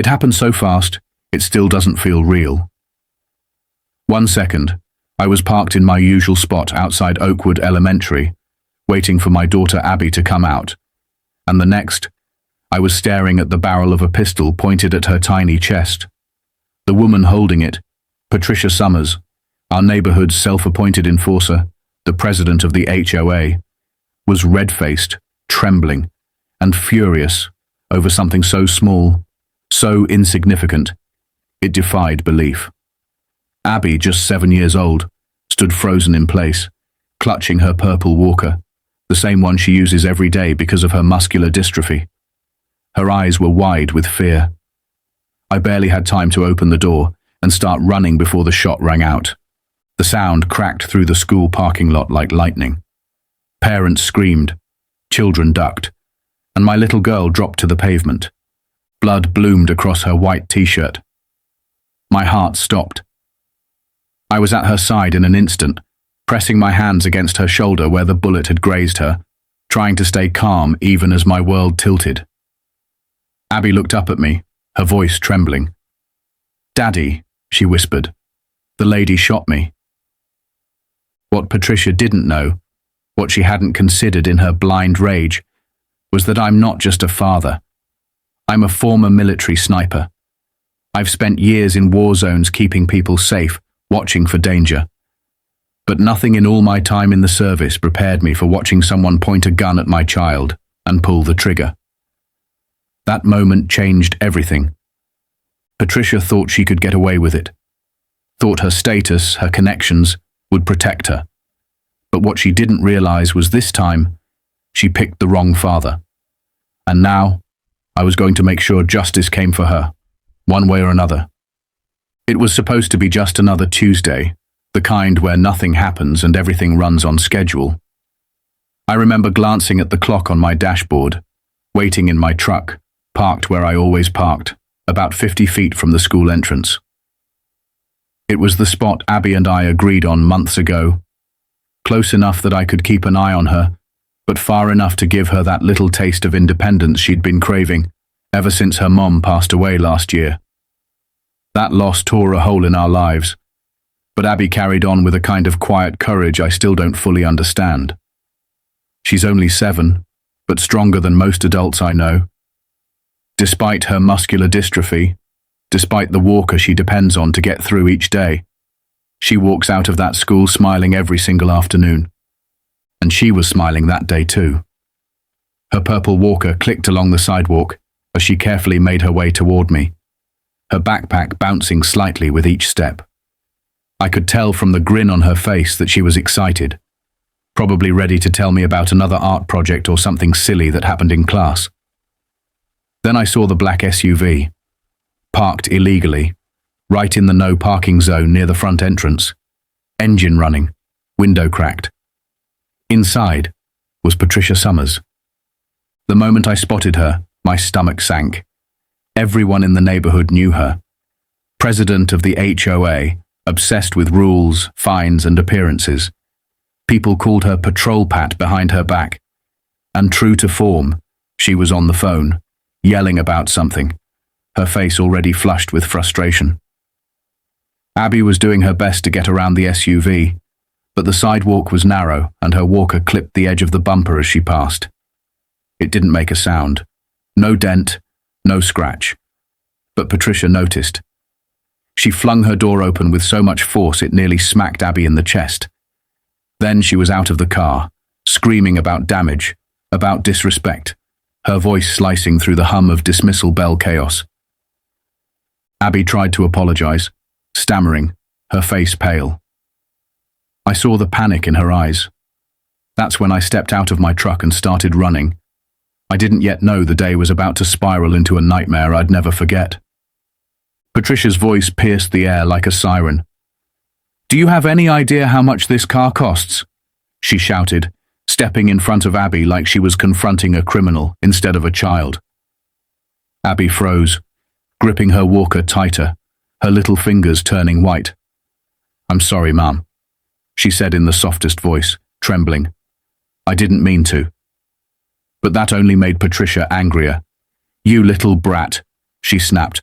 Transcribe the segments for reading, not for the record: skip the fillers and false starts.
It happened so fast, it still doesn't feel real. 1 second, I was parked in my usual spot outside Oakwood Elementary, waiting for my daughter Abby to come out. And the next, I was staring at the barrel of a pistol pointed at her tiny chest. The woman holding it, Patricia Summers, our neighborhood's self-appointed enforcer, the president of the HOA, was red-faced, trembling, and furious over something so small, so insignificant, it defied belief. Abby, just 7 years old, stood frozen in place, clutching her purple walker, the same one she uses every day because of her muscular dystrophy. Her eyes were wide with fear. I barely had time to open the door and start running before the shot rang out. The sound cracked through the school parking lot like lightning. Parents screamed, children ducked, and my little girl dropped to the pavement. Blood bloomed across her white t-shirt. My heart stopped. I was at her side in an instant, pressing my hands against her shoulder where the bullet had grazed her, trying to stay calm even as my world tilted. Abby looked up at me, her voice trembling. "Daddy," she whispered, "the lady shot me." What Patricia didn't know, what she hadn't considered in her blind rage, was that I'm not just a father. I'm a former military sniper. I've spent years in war zones keeping people safe, watching for danger. But nothing in all my time in the service prepared me for watching someone point a gun at my child and pull the trigger. That moment changed everything. Patricia thought she could get away with it, thought her status, her connections, would protect her. But what she didn't realize was this time, she picked the wrong father. And now, I was going to make sure justice came for her, one way or another. It was supposed to be just another Tuesday, the kind where nothing happens and everything runs on schedule. I remember glancing at the clock on my dashboard, waiting in my truck, parked where I always parked, about 50 feet from the school entrance. It was the spot Abby and I agreed on months ago, close enough that I could keep an eye on her, but far enough to give her that little taste of independence she'd been craving ever since her mom passed away last year. That loss tore a hole in our lives, but Abby carried on with a kind of quiet courage I still don't fully understand. She's only 7, but stronger than most adults I know. Despite her muscular dystrophy, despite the walker she depends on to get through each day, she walks out of that school smiling every single afternoon. And she was smiling that day too. Her purple walker clicked along the sidewalk as she carefully made her way toward me, her backpack bouncing slightly with each step. I could tell from the grin on her face that she was excited, probably ready to tell me about another art project or something silly that happened in class. Then I saw the black SUV, parked illegally, right in the no parking zone near the front entrance, engine running, window cracked. Inside was Patricia Summers. The moment I spotted her, my stomach sank. Everyone in the neighborhood knew her. President of the HOA, obsessed with rules, fines, and appearances. People called her Patrol Pat behind her back. And true to form, she was on the phone, yelling about something, her face already flushed with frustration. Abby was doing her best to get around the SUV, but the sidewalk was narrow and her walker clipped the edge of the bumper as she passed. It didn't make a sound. No dent, no scratch. But Patricia noticed. She flung her door open with so much force it nearly smacked Abby in the chest. Then she was out of the car, screaming about damage, about disrespect, her voice slicing through the hum of dismissal bell chaos. Abby tried to apologize, stammering, her face pale. I saw the panic in her eyes. That's when I stepped out of my truck and started running. I didn't yet know the day was about to spiral into a nightmare I'd never forget. Patricia's voice pierced the air like a siren. "Do you have any idea how much this car costs?" she shouted, stepping in front of Abby like she was confronting a criminal instead of a child. Abby froze, gripping her walker tighter, her little fingers turning white. "I'm sorry, Mum," she said in the softest voice, trembling. "I didn't mean to." But that only made Patricia angrier. "You little brat," she snapped,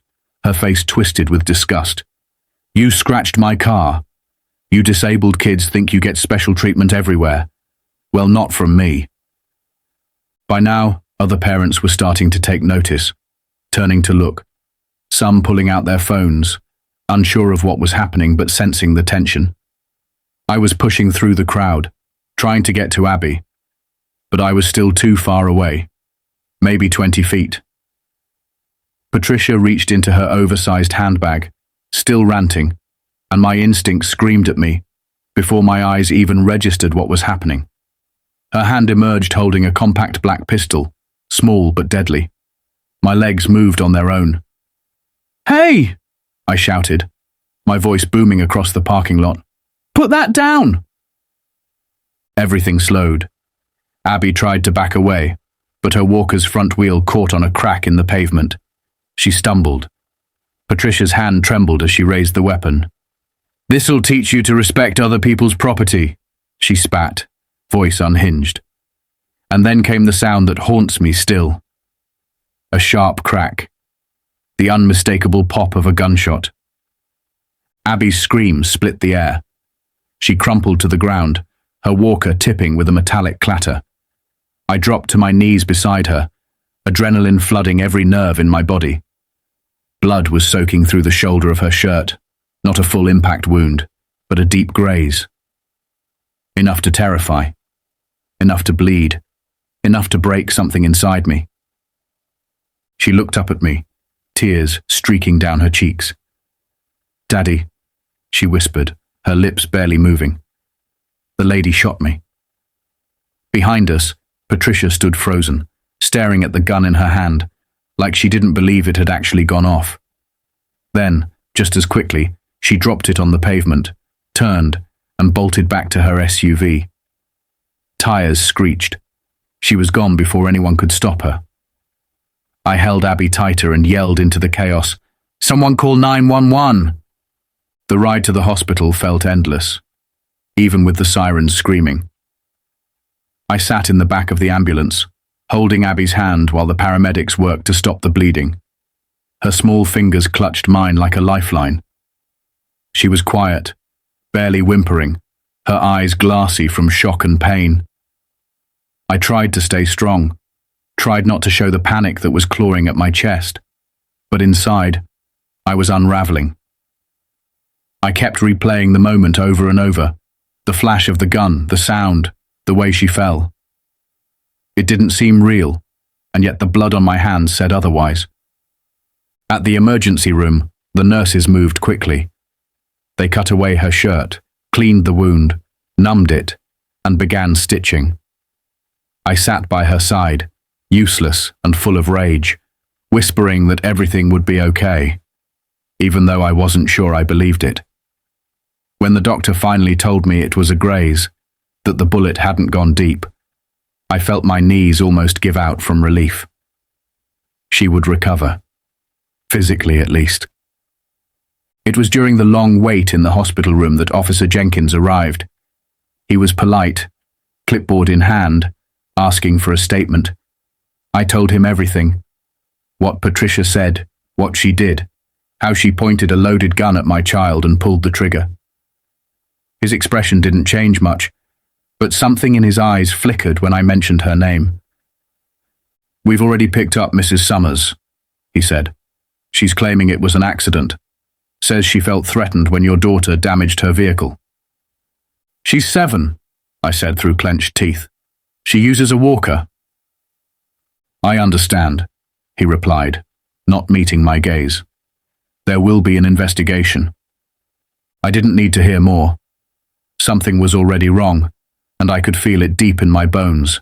her face twisted with disgust. "You scratched my car. You disabled kids think you get special treatment everywhere. Well, not from me." By now, other parents were starting to take notice, turning to look, some pulling out their phones, unsure of what was happening but sensing the tension. I was pushing through the crowd, trying to get to Abby, but I was still too far away, maybe 20 feet. Patricia reached into her oversized handbag, still ranting, and my instinct screamed at me before my eyes even registered what was happening. Her hand emerged holding a compact black pistol, small but deadly. My legs moved on their own. "Hey!" I shouted, my voice booming across the parking lot. "Put that down!" Everything slowed. Abby tried to back away, but her walker's front wheel caught on a crack in the pavement. She stumbled. Patricia's hand trembled as she raised the weapon. "This'll teach you to respect other people's property," she spat, voice unhinged. And then came the sound that haunts me still. A sharp crack. The unmistakable pop of a gunshot. Abby's scream split the air. She crumpled to the ground, her walker tipping with a metallic clatter. I dropped to my knees beside her, adrenaline flooding every nerve in my body. Blood was soaking through the shoulder of her shirt, not a full impact wound, but a deep graze. Enough to terrify. Enough to bleed. Enough to break something inside me. She looked up at me, tears streaking down her cheeks. "Daddy," she whispered, her lips barely moving. "The lady shot me." Behind us, Patricia stood frozen, staring at the gun in her hand, like she didn't believe it had actually gone off. Then, just as quickly, she dropped it on the pavement, turned, and bolted back to her SUV. Tires screeched. She was gone before anyone could stop her. I held Abby tighter and yelled into the chaos, "Someone call 911!" The ride to the hospital felt endless, even with the sirens screaming. I sat in the back of the ambulance, holding Abby's hand while the paramedics worked to stop the bleeding. Her small fingers clutched mine like a lifeline. She was quiet, barely whimpering, her eyes glassy from shock and pain. I tried to stay strong, tried not to show the panic that was clawing at my chest, but inside, I was unraveling. I kept replaying the moment over and over, the flash of the gun, the sound, the way she fell. It didn't seem real, and yet the blood on my hands said otherwise. At the emergency room, the nurses moved quickly. They cut away her shirt, cleaned the wound, numbed it, and began stitching. I sat by her side, useless and full of rage, whispering that everything would be okay, even though I wasn't sure I believed it. When the doctor finally told me it was a graze, that the bullet hadn't gone deep, I felt my knees almost give out from relief. She would recover, physically at least. It was during the long wait in the hospital room that Officer Jenkins arrived. He was polite, clipboard in hand, asking for a statement. I told him everything. What Patricia said, what she did, how she pointed a loaded gun at my child and pulled the trigger. His expression didn't change much, but something in his eyes flickered when I mentioned her name. "We've already picked up Mrs. Summers," he said. "She's claiming it was an accident. Says she felt threatened when your daughter damaged her vehicle." "She's 7, I said through clenched teeth. "She uses a walker." "I understand," he replied, not meeting my gaze. "There will be an investigation." I didn't need to hear more. Something was already wrong, and I could feel it deep in my bones.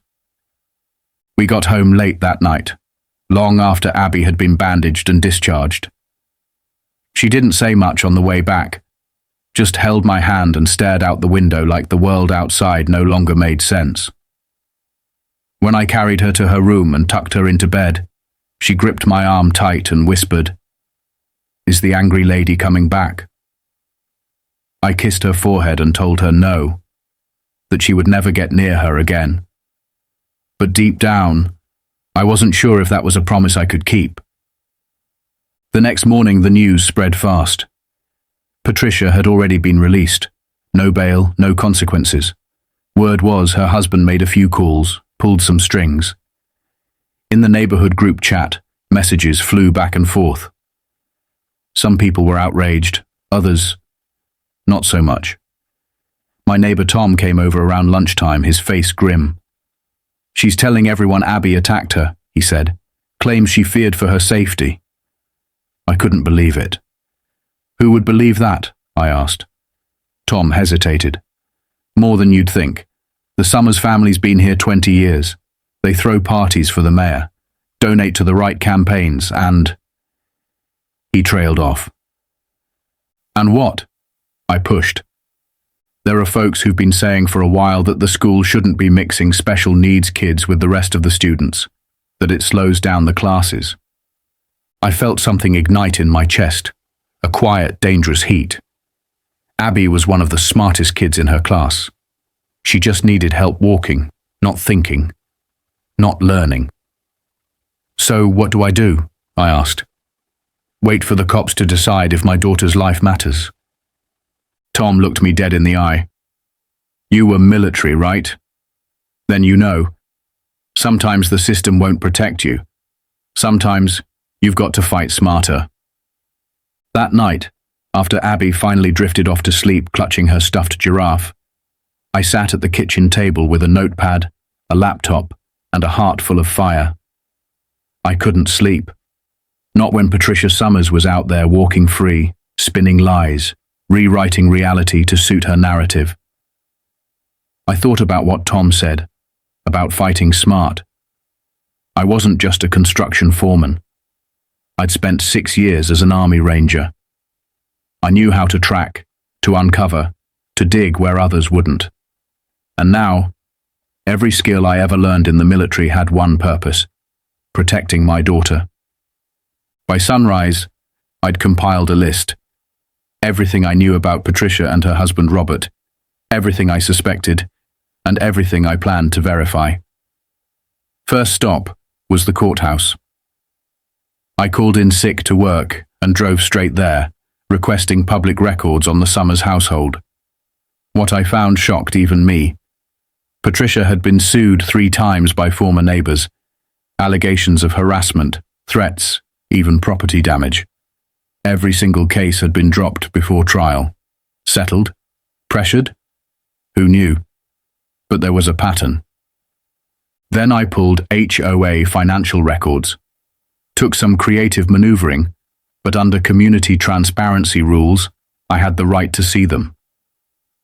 We got home late that night, long after Abby had been bandaged and discharged. She didn't say much on the way back, just held my hand and stared out the window like the world outside no longer made sense. When I carried her to her room and tucked her into bed, she gripped my arm tight and whispered, "Is the angry lady coming back?" I kissed her forehead and told her no, that she would never get near her again. But deep down, I wasn't sure if that was a promise I could keep. The next morning, the news spread fast. Patricia had already been released. No bail, no consequences. Word was her husband made a few calls, pulled some strings. In the neighborhood group chat, messages flew back and forth. Some people were outraged, others, not so much. My neighbor Tom came over around lunchtime, his face grim. "She's telling everyone Abby attacked her," he said. "Claims she feared for her safety." I couldn't believe it. "Who would believe that?" I asked. Tom hesitated. "More than you'd think. The Summers family's been here 20 years. They throw parties for the mayor, donate to the right campaigns, and—" He trailed off. "And what?" I pushed. "There are folks who've been saying for a while that the school shouldn't be mixing special needs kids with the rest of the students, that it slows down the classes." I felt something ignite in my chest, a quiet, dangerous heat. Abby was one of the smartest kids in her class. She just needed help walking, not thinking, not learning. "So what do I do?" I asked. "Wait for the cops to decide if my daughter's life matters." Tom looked me dead in the eye. "You were military, right? Then you know. Sometimes the system won't protect you. Sometimes you've got to fight smarter." That night, after Abby finally drifted off to sleep clutching her stuffed giraffe, I sat at the kitchen table with a notepad, a laptop, and a heart full of fire. I couldn't sleep. Not when Patricia Summers was out there walking free, spinning lies, rewriting reality to suit her narrative. I thought about what Tom said, about fighting smart. I wasn't just a construction foreman. I'd spent 6 years as an army ranger. I knew how to track, to uncover, to dig where others wouldn't. And now, every skill I ever learned in the military had one purpose: protecting my daughter. By sunrise, I'd compiled a list. Everything I knew about Patricia and her husband Robert, everything I suspected, and everything I planned to verify. First stop was the courthouse. I called in sick to work and drove straight there, requesting public records on the Summers household. What I found shocked even me. Patricia had been sued 3 times by former neighbors. Allegations of harassment, threats, even property damage. Every single case had been dropped before trial. Settled? Pressured? Who knew? But there was a pattern. Then I pulled HOA financial records. Took some creative maneuvering, but under community transparency rules, I had the right to see them.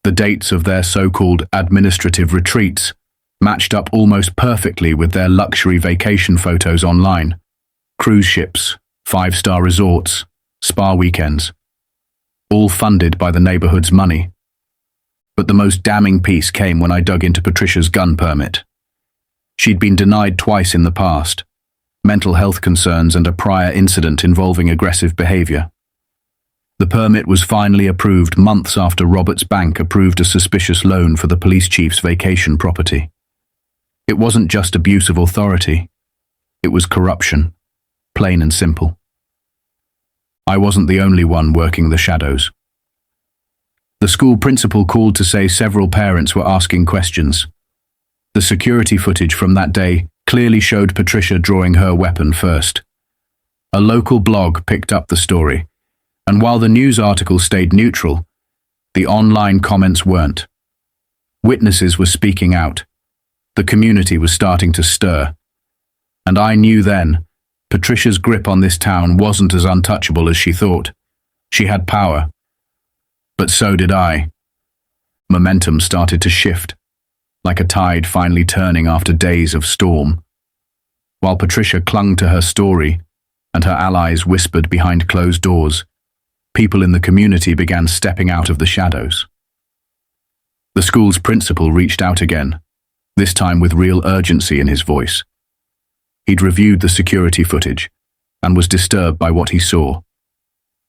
The dates of their so-called administrative retreats matched up almost perfectly with their luxury vacation photos online. Cruise ships, 5-star resorts, spa weekends, all funded by the neighborhood's money. But the most damning piece came when I dug into Patricia's gun permit. She'd been denied twice in the past, mental health concerns and a prior incident involving aggressive behavior. The permit was finally approved months after Robert's bank approved a suspicious loan for the police chief's vacation property. It wasn't just abuse of authority, it was corruption, plain and simple. I wasn't the only one working the shadows. The school principal called to say several parents were asking questions. The security footage from that day clearly showed Patricia drawing her weapon first. A local blog picked up the story, and while the news article stayed neutral, the online comments weren't. Witnesses were speaking out. The community was starting to stir. And I knew then, Patricia's grip on this town wasn't as untouchable as she thought. She had power. But so did I. Momentum started to shift, like a tide finally turning after days of storm. While Patricia clung to her story, and her allies whispered behind closed doors, people in the community began stepping out of the shadows. The school's principal reached out again, this time with real urgency in his voice. He'd reviewed the security footage and was disturbed by what he saw.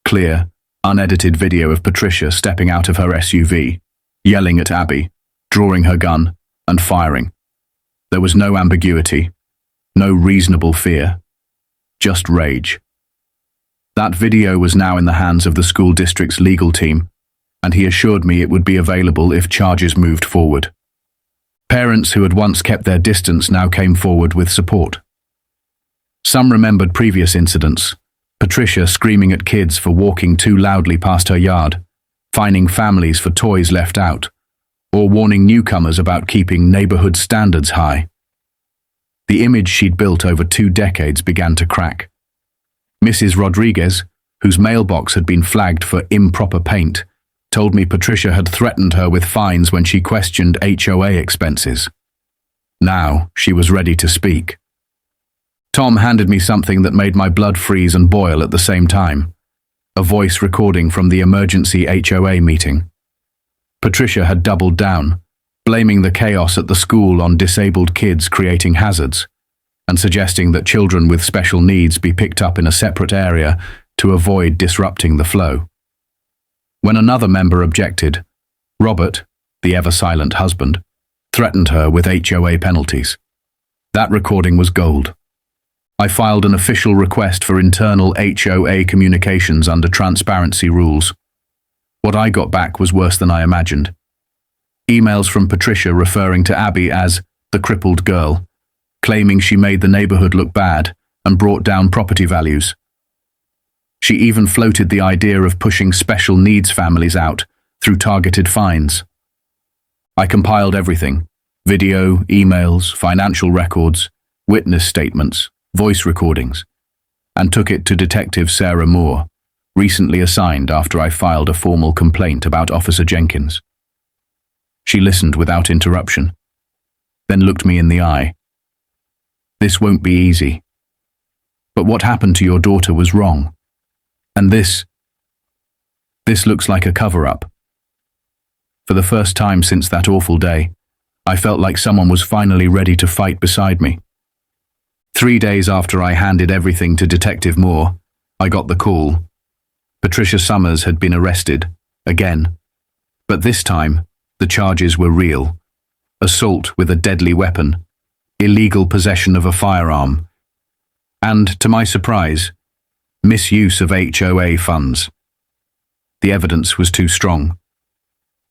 Clear, unedited video of Patricia stepping out of her SUV, yelling at Abby, drawing her gun, and firing. There was no ambiguity, no reasonable fear, just rage. That video was now in the hands of the school district's legal team, and he assured me it would be available if charges moved forward. Parents who had once kept their distance now came forward with support. Some remembered previous incidents: Patricia screaming at kids for walking too loudly past her yard, fining families for toys left out, or warning newcomers about keeping neighborhood standards high. The image she'd built over 2 decades began to crack. Mrs. Rodriguez, whose mailbox had been flagged for improper paint, told me Patricia had threatened her with fines when she questioned HOA expenses. Now she was ready to speak. Tom handed me something that made my blood freeze and boil at the same time: a voice recording from the emergency HOA meeting. Patricia had doubled down, blaming the chaos at the school on disabled kids creating hazards, and suggesting that children with special needs be picked up in a separate area to avoid disrupting the flow. When another member objected, Robert, the ever-silent husband, threatened her with HOA penalties. That recording was gold. I filed an official request for internal HOA communications under transparency rules. What I got back was worse than I imagined. Emails from Patricia referring to Abby as the crippled girl, claiming she made the neighborhood look bad and brought down property values. She even floated the idea of pushing special needs families out through targeted fines. I compiled everything: video, emails, financial records, witness statements, voice recordings, and took it to Detective Sarah Moore, recently assigned after I filed a formal complaint about Officer Jenkins. She listened without interruption, then looked me in the eye. "This won't be easy. But what happened to your daughter was wrong. And this looks like a cover-up." For the first time since that awful day, I felt like someone was finally ready to fight beside me. 3 days after I handed everything to Detective Moore, I got the call. Patricia Summers had been arrested, again. But this time, the charges were real: assault with a deadly weapon, illegal possession of a firearm, and, to my surprise, misuse of HOA funds. The evidence was too strong.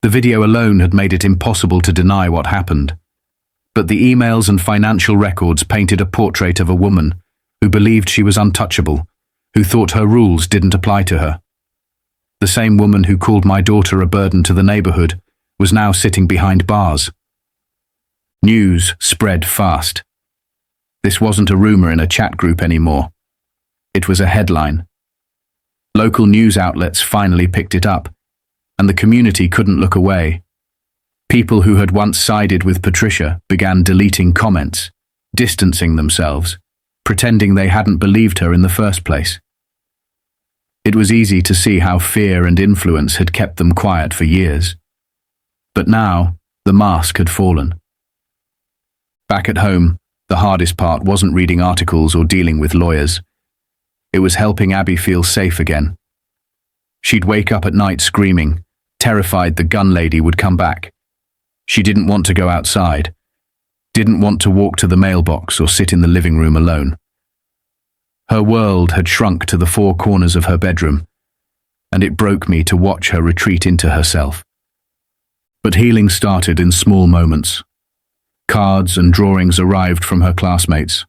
The video alone had made it impossible to deny what happened, but the emails and financial records painted a portrait of a woman who believed she was untouchable, who thought her rules didn't apply to her. The same woman who called my daughter a burden to the neighborhood was now sitting behind bars. News spread fast. This wasn't a rumor in a chat group anymore. It was a headline. Local news outlets finally picked it up, and the community couldn't look away. People who had once sided with Patricia began deleting comments, distancing themselves, pretending they hadn't believed her in the first place. It was easy to see how fear and influence had kept them quiet for years. But now, the mask had fallen. Back at home, the hardest part wasn't reading articles or dealing with lawyers. It was helping Abby feel safe again. She'd wake up at night screaming, terrified the gun lady would come back. She didn't want to go outside, didn't want to walk to the mailbox or sit in the living room alone. Her world had shrunk to the 4 corners of her bedroom, and it broke me to watch her retreat into herself. But healing started in small moments. Cards and drawings arrived from her classmates.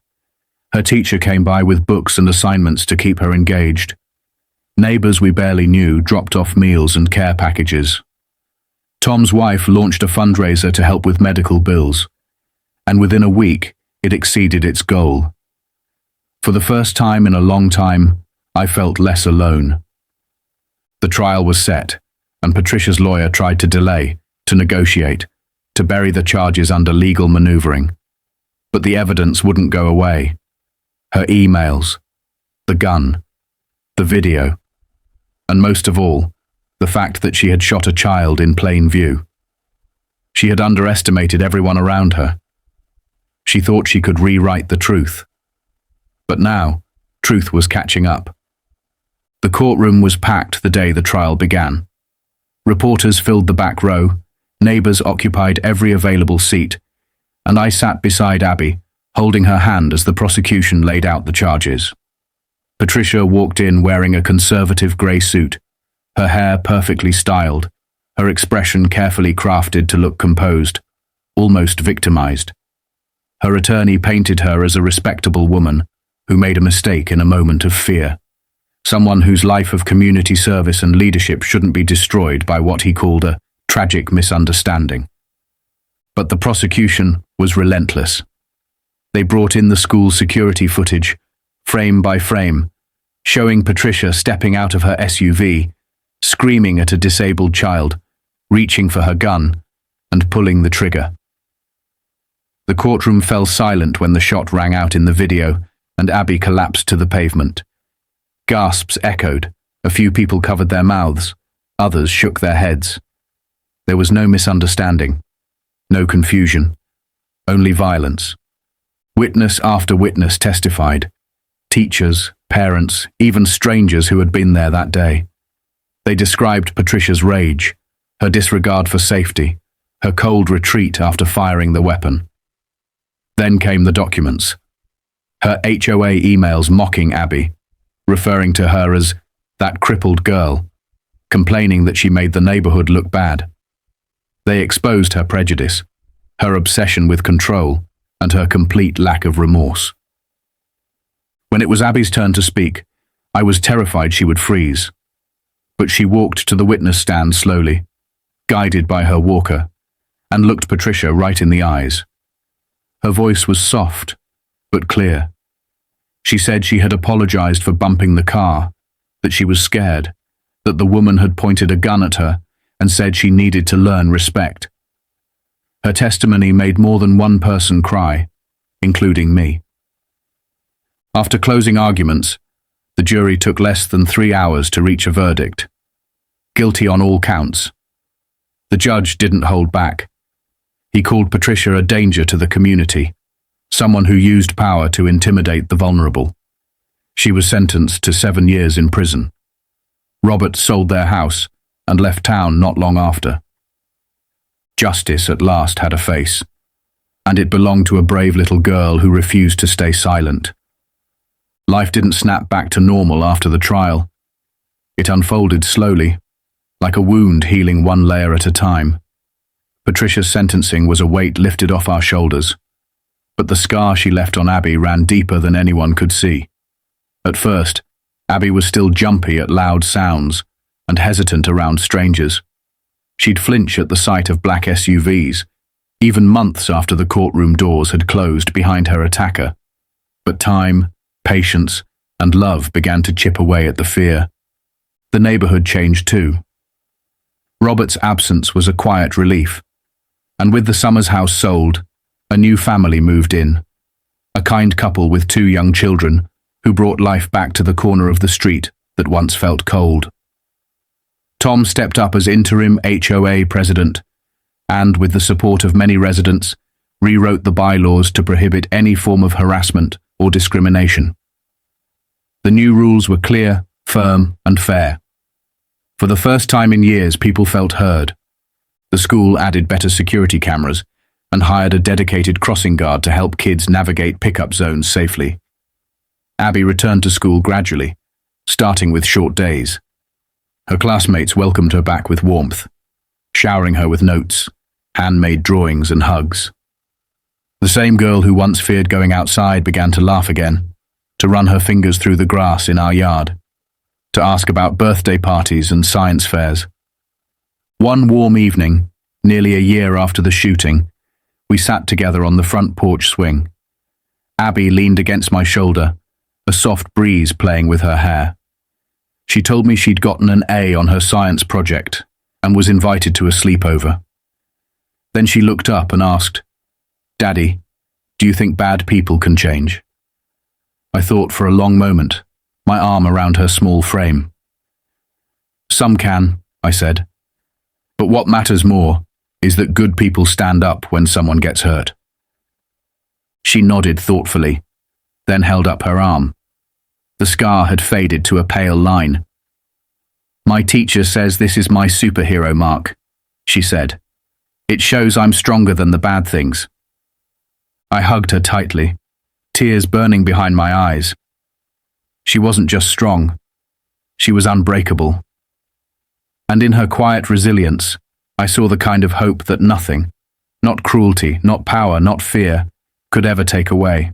Her teacher came by with books and assignments to keep her engaged. Neighbors we barely knew dropped off meals and care packages. Tom's wife launched a fundraiser to help with medical bills, and within a week, it exceeded its goal. For the first time in a long time, I felt less alone. The trial was set, and Patricia's lawyer tried to delay, to negotiate, to bury the charges under legal maneuvering. But the evidence wouldn't go away. Her emails, the gun, the video, and most of all, the fact that she had shot a child in plain view. She had underestimated everyone around her. She thought she could rewrite the truth. But now, truth was catching up. The courtroom was packed the day the trial began. Reporters filled the back row, neighbors occupied every available seat, and I sat beside Abby, holding her hand as the prosecution laid out the charges. Patricia walked in wearing a conservative grey suit, her hair perfectly styled, her expression carefully crafted to look composed, almost victimized. Her attorney painted her as a respectable woman who made a mistake in a moment of fear, someone whose life of community service and leadership shouldn't be destroyed by what he called a tragic misunderstanding. But the prosecution was relentless. They brought in the school security footage, frame by frame, showing Patricia stepping out of her SUV, screaming at a disabled child, reaching for her gun, and pulling the trigger. The courtroom fell silent when the shot rang out in the video, and Abby collapsed to the pavement. Gasps echoed. A few people covered their mouths. Others shook their heads. There was no misunderstanding, no confusion, only violence. Witness after witness testified. Teachers, parents, even strangers who had been there that day. They described Patricia's rage, her disregard for safety, her cold retreat after firing the weapon. Then came the documents. Her HOA emails mocking Abby, referring to her as that crippled girl, complaining that she made the neighborhood look bad. They exposed her prejudice, her obsession with control, and her complete lack of remorse. When it was Abby's turn to speak, I was terrified she would freeze. But she walked to the witness stand slowly, guided by her walker, and looked Patricia right in the eyes. Her voice was soft, but clear. She said she had apologized for bumping the car, that she was scared, that the woman had pointed a gun at her and said she needed to learn respect. Her testimony made more than one person cry, including me. After closing arguments, the jury took less than 3 hours to reach a verdict. Guilty on all counts. The judge didn't hold back. He called Patricia a danger to the community, someone who used power to intimidate the vulnerable. She was sentenced to 7 years in prison. Robert sold their house and left town not long after. Justice at last had a face, and it belonged to a brave little girl who refused to stay silent. Life didn't snap back to normal after the trial. It unfolded slowly, like a wound healing one layer at a time. Patricia's sentencing was a weight lifted off our shoulders, but the scar she left on Abby ran deeper than anyone could see. At first, Abby was still jumpy at loud sounds and hesitant around strangers. She'd flinch at the sight of black SUVs, even months after the courtroom doors had closed behind her attacker. But time, patience, and love began to chip away at the fear. The neighborhood changed too. Robert's absence was a quiet relief, and with the Summers house sold, a new family moved in, a kind couple with 2 young children who brought life back to the corner of the street that once felt cold. Tom stepped up as interim HOA president and, with the support of many residents, rewrote the bylaws to prohibit any form of harassment or discrimination. The new rules were clear, firm, and fair. For the first time in years, people felt heard. The school added better security cameras and hired a dedicated crossing guard to help kids navigate pickup zones safely. Abby returned to school gradually, starting with short days. Her classmates welcomed her back with warmth, showering her with notes, handmade drawings, and hugs. The same girl who once feared going outside began to laugh again, to run her fingers through the grass in our yard, to ask about birthday parties and science fairs. One warm evening, nearly a year after the shooting, we sat together on the front porch swing. Abby leaned against my shoulder, a soft breeze playing with her hair. She told me she'd gotten an A on her science project and was invited to a sleepover. Then she looked up and asked, "Daddy, do you think bad people can change?" I thought for a long moment, my arm around her small frame. "Some can," I said. "But what matters more is that good people stand up when someone gets hurt." She nodded thoughtfully, then held up her arm. The scar had faded to a pale line. "My teacher says this is my superhero mark," she said. "It shows I'm stronger than the bad things." I hugged her tightly, tears burning behind my eyes. She wasn't just strong, she was unbreakable. And in her quiet resilience, I saw the kind of hope that nothing, not cruelty, not power, not fear, could ever take away.